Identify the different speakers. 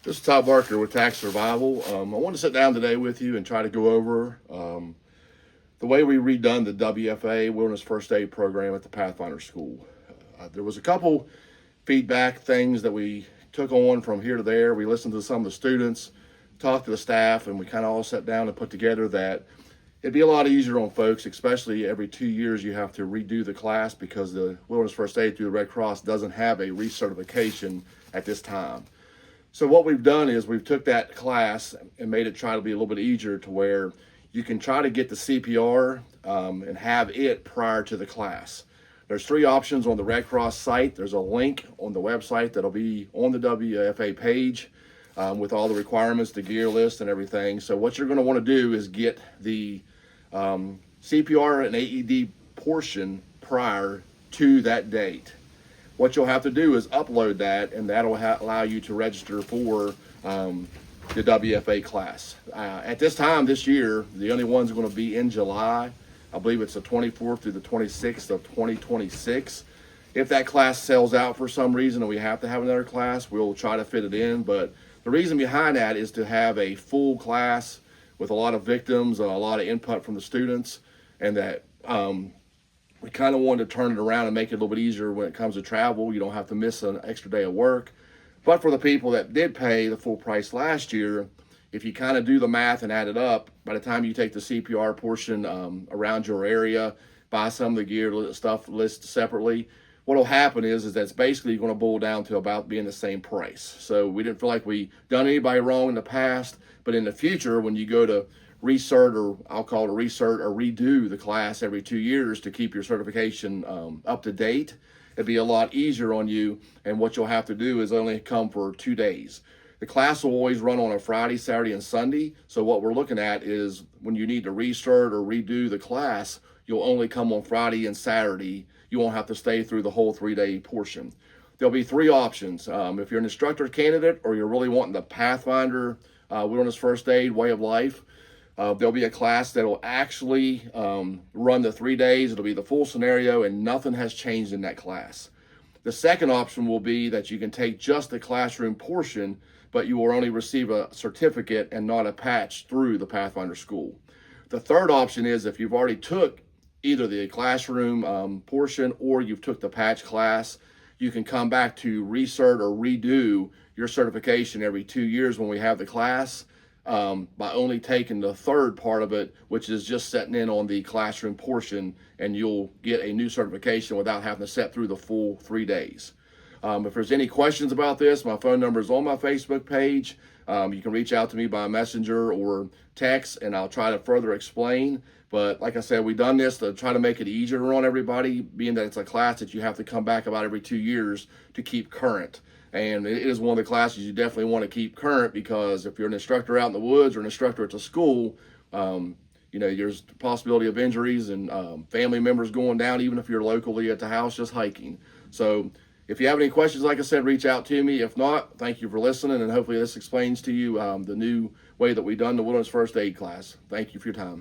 Speaker 1: This is Todd Barker with TAC Survival. I want to sit down today with you and try to go over the way we redone the WFA Wilderness First Aid program at the Pathfinder School. There was a couple feedback things that we took on from here to there. We listened to some of the students, talked to the staff, and we kind of all sat down and put together that it'd be a lot easier on folks, especially every 2 years you have to redo the class because the Wilderness First Aid through the Red Cross doesn't have a recertification at this time. So what we've done is we've took that class and made it try to be a little bit easier to where you can try to get the CPR and have it prior to the class. There's 3 options on the Red Cross site. There's a link on the website that'll be on the WFA page with all the requirements, the gear list and everything. So what you're going to want to do is get the CPR and AED portion prior to that date. What you'll have to do is upload that, and that'll allow you to register for the WFA class. At this time this year, the only one's going to be in July. I believe it's the 24th through the 26th of 2026. If that class sells out for some reason and we have to have another class, we'll try to fit it in. But the reason behind that is to have a full class with a lot of victims, a lot of input from the students, and that we kind of wanted to turn it around and make it a little bit easier when it comes to travel. You don't have to miss an extra day of work. But for the people that did pay the full price last year, if you kind of do the math and add it up, by the time you take the CPR portion around your area, buy some of the gear stuff list separately, what will happen is that's basically going to boil down to about being the same price. So we didn't feel like we done anybody wrong in the past, but in the future, when you go to recert, or I'll call it a recert, or redo the class every 2 years to keep your certification up to date, it'd be a lot easier on you. And what you'll have to do is only come for 2 days. The class will always run on a Friday, Saturday, and Sunday. So what we're looking at is when you need to recert or redo the class, you'll only come on Friday and Saturday. You won't have to stay through the whole 3-day portion. There'll be 3 options. If you're an instructor candidate or you're really wanting the Pathfinder Wilderness First Aid way of life, there'll be a class that will actually run the 3 days. It'll be the full scenario and nothing has changed in that class. The second option will be that you can take just the classroom portion, but you will only receive a certificate and not a patch through the Pathfinder school. The third option is if you've already took either the classroom portion or you've took the patch class, you can come back to recert or redo your certification every 2 years when we have the class by only taking the third part of it, which is just setting in on the classroom portion, and you'll get a new certification without having to set through the full 3 days. If there's any questions about this, my phone number is on my Facebook page. You can reach out to me by messenger or text, and I'll try to further explain. But like I said, we've done this to try to make it easier on everybody, being that it's a class that you have to come back about every 2 years to keep current. And it is one of the classes you definitely want to keep current, because if you're an instructor out in the woods or an instructor at the school, there's the possibility of injuries and family members going down, even if you're locally at the house just hiking. So if you have any questions, like I said, reach out to me. If not, thank you for listening, and hopefully this explains to you the new way that we've done the Wilderness First Aid class. Thank you for your time.